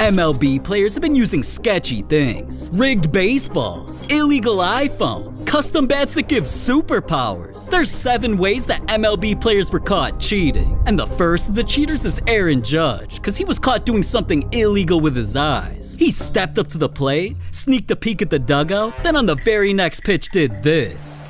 MLB players have been using sketchy things. Rigged baseballs, illegal iPhones, custom bats that give superpowers. There's 7 ways that MLB players were caught cheating. And the first of the cheaters is Aaron Judge, because he was caught doing something illegal with his eyes. He stepped up to the plate, sneaked a peek at the dugout, then on the very next pitch did this.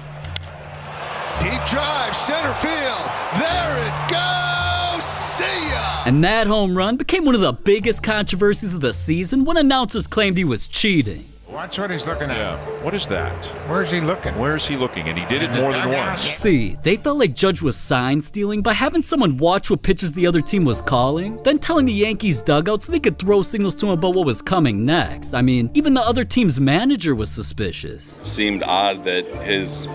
Deep drive, center field. There it goes. See ya! And that home run became one of the biggest controversies of the season when announcers claimed he was cheating. Watch what he's looking at. Yeah, what is that? Where's he looking? Where's he looking? And he did it more than once. See, they felt like Judge was sign stealing by having someone watch what pitches the other team was calling, then telling the Yankees dugout so they could throw signals to him about what was coming next. I mean, even the other team's manager was suspicious. Seemed odd that his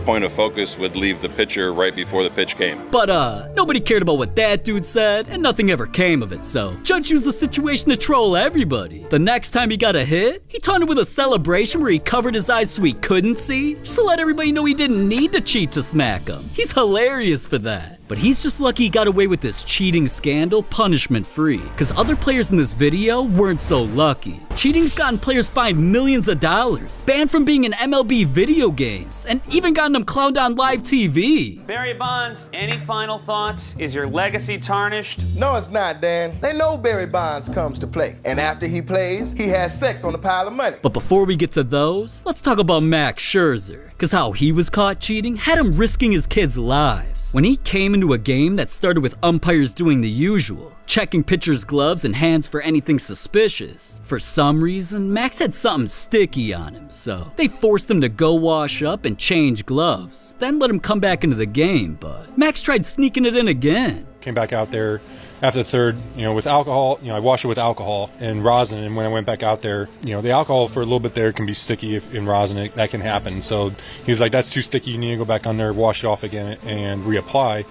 point of focus would leave the pitcher right before the pitch came. But nobody cared about what that dude said, and nothing ever came of it, so Judge used the situation to troll everybody. The next time he got a hit, he taunted with a celebration where he covered his eyes so he couldn't see, just to let everybody know he didn't need to cheat to smack him. He's hilarious for that. But he's just lucky he got away with this cheating scandal punishment-free, because other players in this video weren't so lucky. Cheating's gotten players fined millions of dollars, banned from being in MLB video games, and even gotten them clowned on live TV. Barry Bonds, any final thoughts? Is your legacy tarnished? No, it's not, Dan. They know Barry Bonds comes to play. And after he plays, he has sex on a pile of money. But before we get to those, let's talk about Max Scherzer, because how he was caught cheating had him risking his kids' lives. When he came into a game that started with umpires doing the usual, checking pitchers' gloves and hands for anything suspicious. For some reason, Max had something sticky on him, so they forced him to go wash up and change gloves, then let him come back into the game, but Max tried sneaking it in again. Came back out there after the third, with alcohol, I washed it with alcohol and rosin, and when I went back out there, the alcohol for a little bit there can be sticky in rosin, that can happen. So he was like, that's too sticky, you need to go back on there, wash it off again, and reapply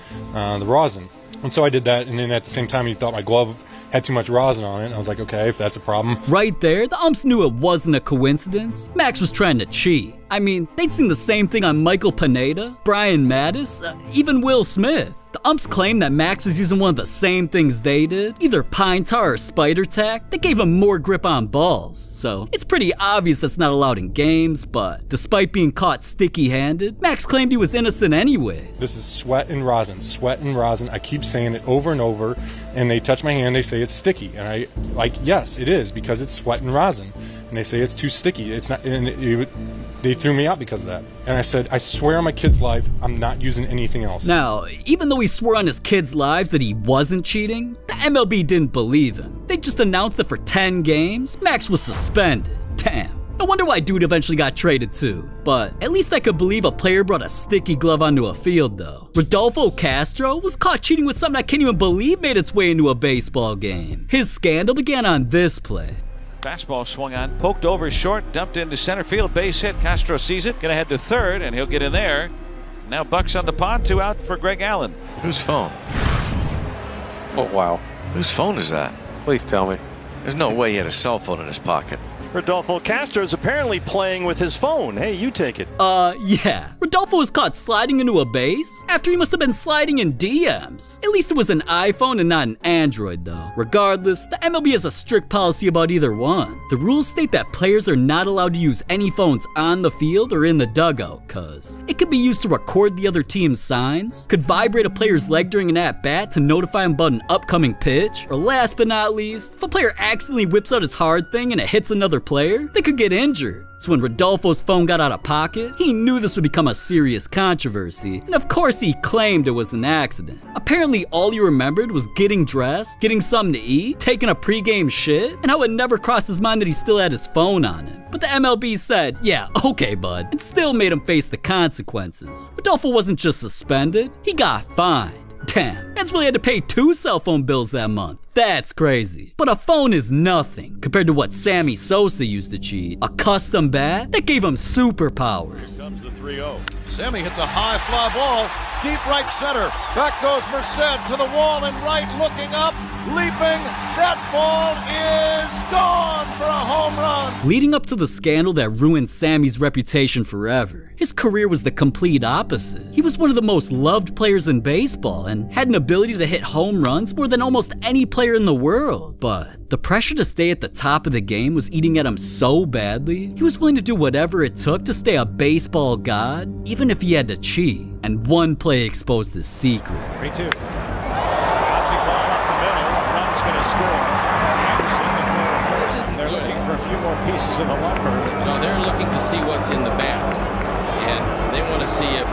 the rosin. And so I did that, and then at the same time, he thought my glove had too much rosin on it, and I was like, okay, if that's a problem. Right there, the umps knew it wasn't a coincidence. Max was trying to cheat. I mean, they'd seen the same thing on Michael Pineda, Brian Mattis, even Will Smith. The umps claimed that Max was using one of the same things they did, either pine tar or spider tack, that gave him more grip on balls. So it's pretty obvious that's not allowed in games, but despite being caught sticky-handed, Max claimed he was innocent anyways. This is sweat and rosin, sweat and rosin. I keep saying it over and over, and they touch my hand, they say it's sticky. And I, yes, it is, because it's sweat and rosin. And they say it's too sticky. It's not, and they threw me out because of that. And I said, I swear on my kid's life, I'm not using anything else. Now, even though he swore on his kids' lives that he wasn't cheating, the MLB didn't believe him. They just announced that for 10 games, Max was suspended. Damn. No wonder why dude eventually got traded too. But at least I could believe a player brought a sticky glove onto a field though. Rodolfo Castro was caught cheating with something I can't even believe made its way into a baseball game. His scandal began on this play. Fastball swung on, poked over short, dumped into center field, base hit. Castro sees it, gonna head to third, and he'll get in there. Now Buck's on the pond, 2 out for Greg Allen. Whose phone? Oh, wow. Whose phone is that? Please tell me. There's no way he had a cell phone in his pocket. Rodolfo Castro is apparently playing with his phone. Hey, you take it. Yeah. Rodolfo was caught sliding into a base after he must have been sliding in DMs. At least it was an iPhone and not an Android, though. Regardless, the MLB has a strict policy about either one. The rules state that players are not allowed to use any phones on the field or in the dugout, cause it could be used to record the other team's signs, could vibrate a player's leg during an at-bat to notify him about an upcoming pitch, or last but not least, if a player accidentally whips out his hard thing and it hits another player, they could get injured. So when Rodolfo's phone got out of pocket, he knew this would become a serious controversy, and of course he claimed it was an accident. Apparently all he remembered was getting dressed, getting something to eat, taking a pregame shit, and how it never crossed his mind that he still had his phone on him. But the MLB said, yeah, okay bud, and still made him face the consequences. Rodolfo wasn't just suspended, he got fined. Damn, that's really had to pay 2 cell phone bills that month. That's crazy. But a phone is nothing compared to what Sammy Sosa used to cheat. A custom bat that gave him superpowers. Here comes the 3-0. Sammy hits a high fly ball, deep right center. Back goes Merced to the wall and right, looking up, leaping. That ball is gone for a home run. Leading up to the scandal that ruined Sammy's reputation forever, his career was the complete opposite. He was one of the most loved players in baseball and had an ability to hit home runs more than almost any player in the world. But the pressure to stay at the top of the game was eating at him so badly, he was willing to do whatever it took to stay a baseball god, even if he had to cheat. And one play exposed his secret. 3-2. Bouncing ball up the middle. Run's going to score. Anderson with more first. They're looking for a few more pieces of the lumber. No, they're looking to see what's in the bat. And they want to see if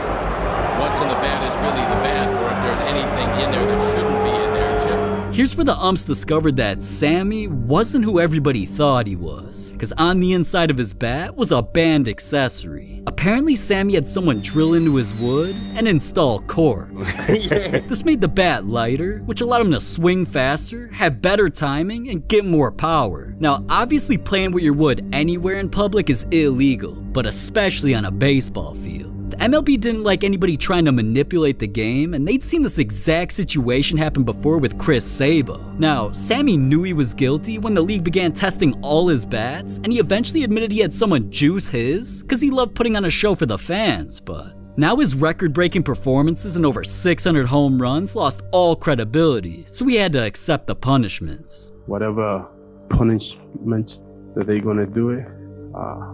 what's in the bat is really the bat or if there's anything in there that shouldn't be in there, Chip. Here's where the umps discovered that Sammy wasn't who everybody thought he was, because on the inside of his bat was a band accessory. Apparently Sammy had someone drill into his wood and install cork. This made the bat lighter, which allowed him to swing faster, have better timing, and get more power. Now, obviously playing with your wood anywhere in public is illegal, but especially on a baseball field. The MLB didn't like anybody trying to manipulate the game, and they'd seen this exact situation happen before with Chris Sabo. Now, Sammy knew he was guilty when the league began testing all his bats, and he eventually admitted he had someone juice his, because he loved putting on a show for the fans, but now his record-breaking performances and over 600 home runs lost all credibility, so he had to accept the punishments. Whatever punishment that they're gonna do it,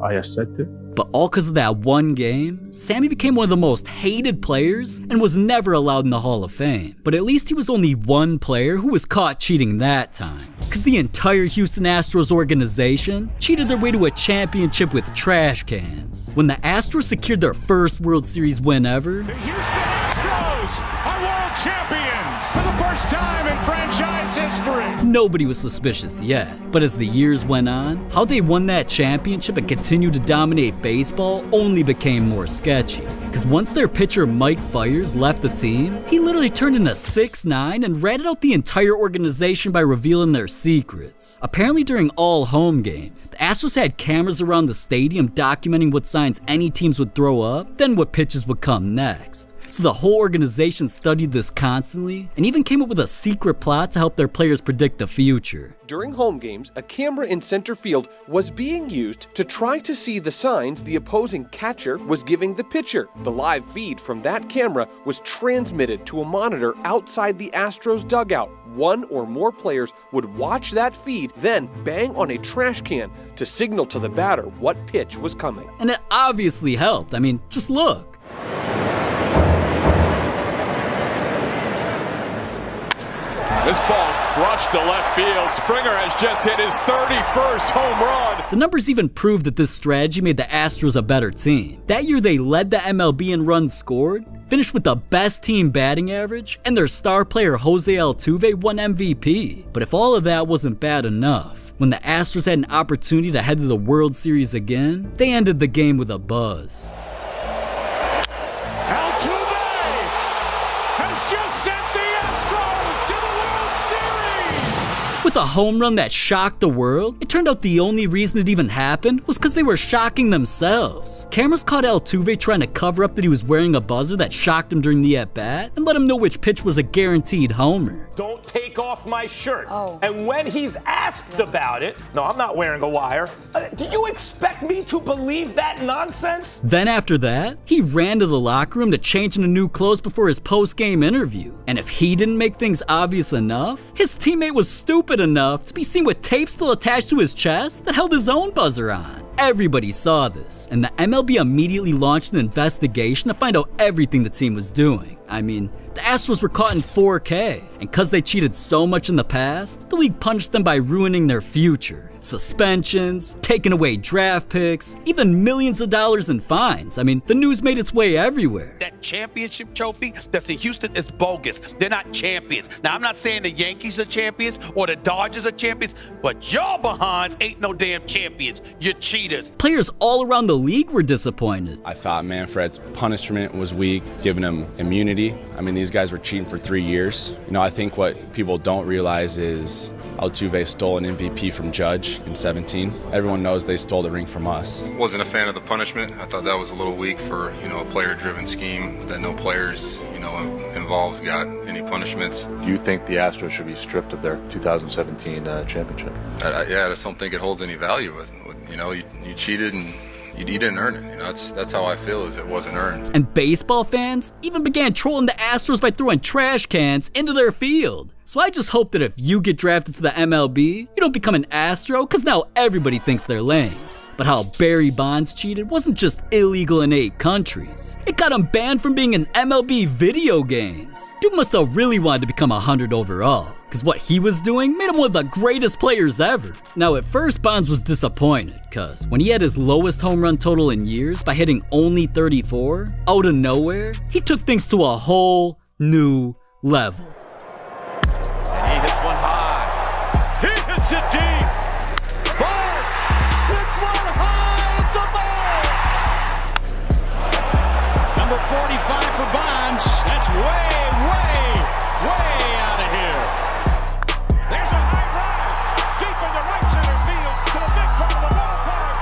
I accept it. But all because of that one game, Sammy became one of the most hated players and was never allowed in the Hall of Fame. But at least he was only one player who was caught cheating that time, because the entire Houston Astros organization cheated their way to a championship with trash cans. When the Astros secured their first World Series win ever, The Houston Astros are world champions for the first time in franchise history. nobody was suspicious yet. But as the years went on, how they won that championship and continued to dominate baseball only became more sketchy. Because once their pitcher Mike Fiers left the team, he literally turned into 6'9" and ratted out the entire organization by revealing their secrets. Apparently during all home games, the Astros had cameras around the stadium documenting what signs any teams would throw up, then what pitches would come next. So the whole organization studied this constantly and even came up with a secret plot to help their players predict the future. During home games, a camera in center field was being used to try to see the signs the opposing catcher was giving the pitcher. The live feed from that camera was transmitted to a monitor outside the Astros dugout. One or more players would watch that feed, then bang on a trash can to signal to the batter what pitch was coming. And it obviously helped. I mean, just look. This ball's crushed to left field. Springer has just hit his 31st home run. The numbers even proved that this strategy made the Astros a better team. That year they led the MLB in runs scored, finished with the best team batting average, and their star player Jose Altuve won MVP. But if all of that wasn't bad enough, when the Astros had an opportunity to head to the World Series again, they ended the game with a buzz. Altuve has just sent the Astros to the World Series! With a home run that shocked the world, it turned out the only reason it even happened was because they were shocking themselves. Cameras caught Altuve trying to cover up that he was wearing a buzzer that shocked him during the at-bat and let him know which pitch was a guaranteed homer. Don't take off my shirt. And when he's asked about it, no, I'm not wearing a wire. Do you expect me to believe that nonsense? Then after that, he ran to the locker room to change into new clothes before his post-game interview. And if he didn't make things obvious enough, his teammate was stupid enough to be seen with tape still attached to his chest that held his own buzzer on. Everybody saw this, and the MLB immediately launched an investigation to find out everything the team was doing. I mean, the Astros were caught in 4K, and because they cheated so much in the past, the league punished them by ruining their future. Suspensions, taking away draft picks, even millions of dollars in fines. I mean, the news made its way everywhere. That championship trophy that's in Houston is bogus. They're not champions. Now, I'm not saying the Yankees are champions or the Dodgers are champions, but y'all behinds ain't no damn champions. You're cheaters. Players all around the league were disappointed. I thought Manfred's punishment was weak, giving him immunity. I mean, these guys were cheating for 3 years. You know, I think what people don't realize is Altuve stole an MVP from Judge in 17. Everyone knows they stole the ring from us. Wasn't a fan of the punishment. I thought that was a little weak for, a player-driven scheme, that no players, involved got any punishments. Do you think the Astros should be stripped of their 2017 championship? I just don't think it holds any value with You know, you cheated and you didn't earn it. You know, that's how I feel, is it wasn't earned. And baseball fans even began trolling the Astros by throwing trash cans into their field. So I just hope that if you get drafted to the MLB, you don't become an Astro, because now everybody thinks they're lames. But how Barry Bonds cheated wasn't just illegal in 8 countries. It got him banned from being in MLB video games. Dude must have really wanted to become 100 overall, because what he was doing made him one of the greatest players ever. Now at first Bonds was disappointed, because when he had his lowest home run total in years by hitting only 34, out of nowhere, he took things to a whole new level. He hits one high. He hits it deep. Ball hits one high. It's a ball. Number 45 for Bonds. That's way out of here. There's a high drive deep in the right center field to the big part of the ballpark.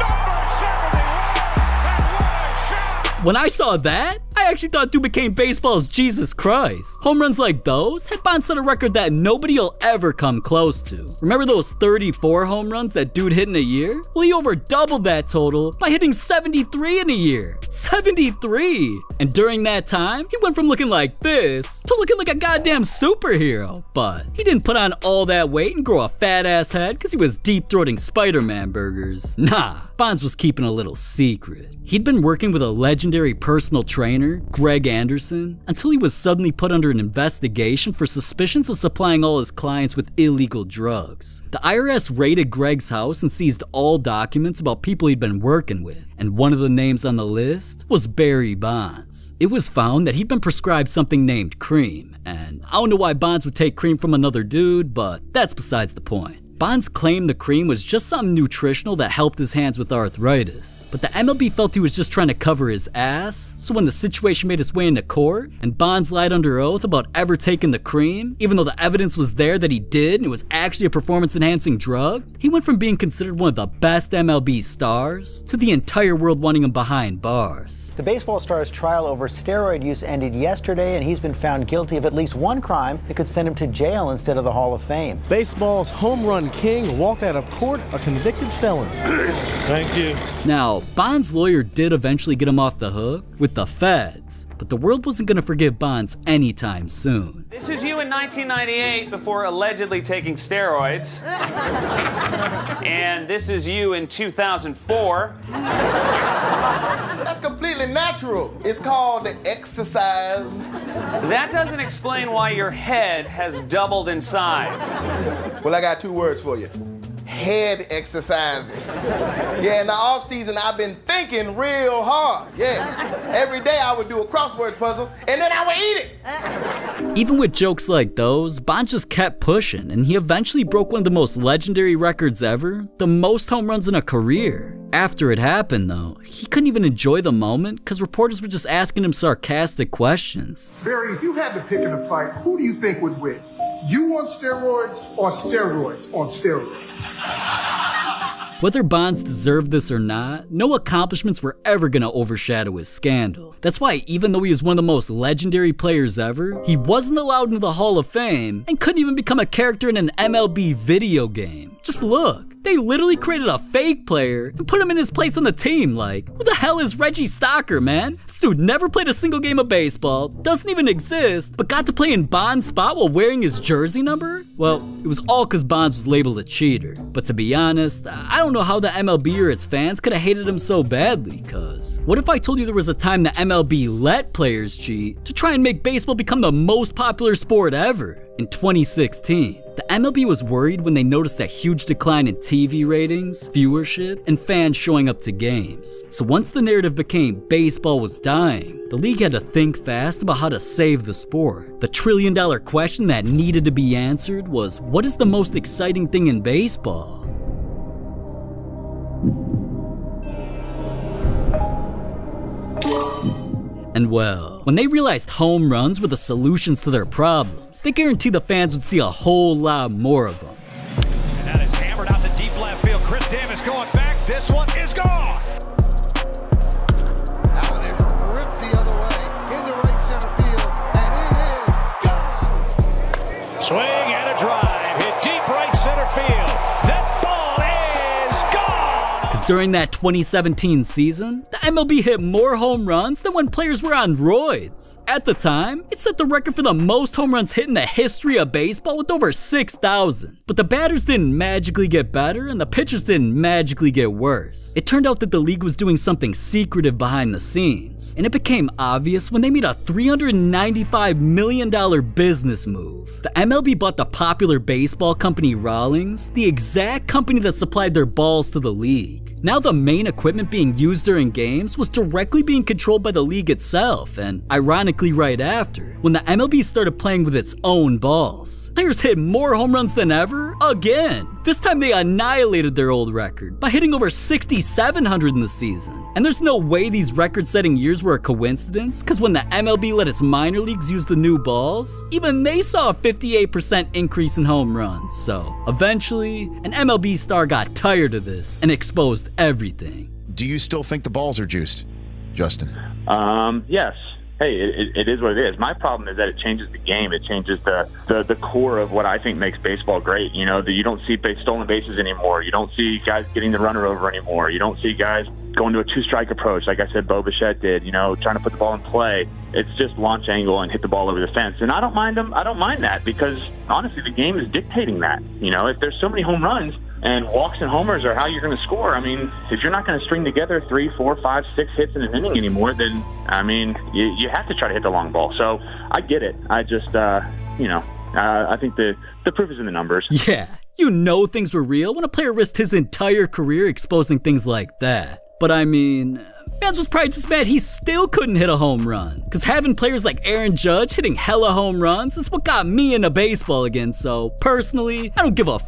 Number 71, and what a shot! When I saw that, I actually thought dude became baseball's Jesus Christ. Home runs like those had Bonds set a record that nobody will ever come close to. Remember those 34 home runs that dude hit in a year? Well, he over doubled that total by hitting 73 in a year. 73! And during that time, he went from looking like this to looking like a goddamn superhero. But he didn't put on all that weight and grow a fat ass head because he was deep-throating Spider-Man burgers. Nah, Bonds was keeping a little secret. He'd been working with a legendary personal trainer, Greg Anderson, until he was suddenly put under an investigation for suspicions of supplying all his clients with illegal drugs. The IRS raided Greg's house and seized all documents about people he'd been working with, and one of the names on the list was Barry Bonds. It was found that he'd been prescribed something named cream, and I don't know why Bonds would take cream from another dude, but that's besides the point. Bonds claimed the cream was just something nutritional that helped his hands with arthritis. But the MLB felt he was just trying to cover his ass, so when the situation made its way into court, and Bonds lied under oath about ever taking the cream, even though the evidence was there that he did and it was actually a performance-enhancing drug, he went from being considered one of the best MLB stars to the entire world wanting him behind bars. The baseball star's trial over steroid use ended yesterday, and he's been found guilty of at least one crime that could send him to jail instead of the Hall of Fame. Baseball's home run king walked out of court a convicted felon. Thank you. Now, Bonds' lawyer did eventually get him off the hook with the feds, but the world wasn't going to forgive Bonds anytime soon. This is you in 1998 before allegedly taking steroids. And this is you in 2004. That's completely natural. It's called the exercise. That doesn't explain why your head has doubled in size. Well, I got 2 words for you. Head exercises. Yeah, in the off season, I've been thinking real hard. Yeah, every day I would do a crossword puzzle, and then I would eat it. Even with jokes like those, Bonds just kept pushing, and he eventually broke one of the most legendary records ever, the most home runs in a career. After it happened, though, he couldn't even enjoy the moment because reporters were just asking him sarcastic questions. Barry, if you had to pick in a fight, who do you think would win? You on steroids or steroids on steroids? Whether Bonds deserved this or not, no accomplishments were ever going to overshadow his scandal. That's why even though he was one of the most legendary players ever, he wasn't allowed into the Hall of Fame and couldn't even become a character in an MLB video game. Just look. They literally created a fake player and put him in his place on the team. Like, who the hell is Reggie Stocker, man? This dude never played a single game of baseball, doesn't even exist, but got to play in Bonds' spot while wearing his jersey number? Well, it was all because Bonds was labeled a cheater. But to be honest, I don't know how the MLB or its fans could have hated him so badly, cause what if I told you there was a time the MLB let players cheat to try and make baseball become the most popular sport ever? In 2016, the MLB was worried when they noticed a huge decline in TV ratings, viewership, and fans showing up to games. So once the narrative became baseball was dying, the league had to think fast about how to save the sport. The trillion-dollar question that needed to be answered was, what is the most exciting thing in baseball? And well, when they realized home runs were the solutions to their problems, they guaranteed the fans would see a whole lot more of them. And that is hammered out the deep left field. Chris Davis going back. This one is gone. That one is ripped the other way into right center field, and it is gone. Swing and a drive. Hit deep right center field. That ball is gone. Because during that 2017 season, the MLB hit more home runs than when players were on roids. At the time, it set the record for the most home runs hit in the history of baseball with over 6,000. But the batters didn't magically get better and the pitchers didn't magically get worse. It turned out that the league was doing something secretive behind the scenes, and it became obvious when they made a $395 million business move. The MLB bought the popular baseball company Rawlings, the exact company that supplied their balls to the league. Now the main equipment being used during games was directly being controlled by the league itself, and ironically right after, when the MLB started playing with its own balls, players hit more home runs than ever again. This time they annihilated their old record by hitting over 6,700 in the season. And there's no way these record-setting years were a coincidence, because when the MLB let its minor leagues use the new balls, even they saw a 58% increase in home runs. So eventually, an MLB star got tired of this and exposed everything. Do you still think the balls are juiced, Justin? Yes. Hey, it is what it is. My problem is that it changes the game. It changes the core of what I think makes baseball great. You know, that you don't see stolen bases anymore. You don't see guys getting the runner over anymore. You don't see guys going to a two-strike approach, like I said Bo Bichette did, you know, trying to put the ball in play. It's just launch angle and hit the ball over the fence. And I don't mind them. I don't mind that because, honestly, the game is dictating that. You know, if there's so many home runs, and walks and homers are how you're going to score. I mean, if you're not going to string together 3, 4, 5, 6 hits in an inning anymore, then, I mean, you have to try to hit the long ball. So I get it. I just, I think the proof is in the numbers. Yeah, you know things were real when a player risked his entire career exposing things like that. But I mean, fans was probably just mad he still couldn't hit a home run. Because having players like Aaron Judge hitting hella home runs is what got me into baseball again. So personally, I don't give a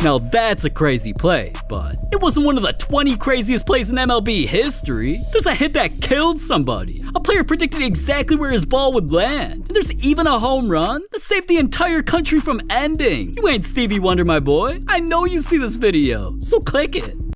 Now that's a crazy play, but it wasn't one of the 20 craziest plays in MLB history. There's a hit that killed somebody. A player predicted exactly where his ball would land. And there's even a home run that saved the entire country from ending. You ain't Stevie Wonder, my boy. I know you see this video, so click it.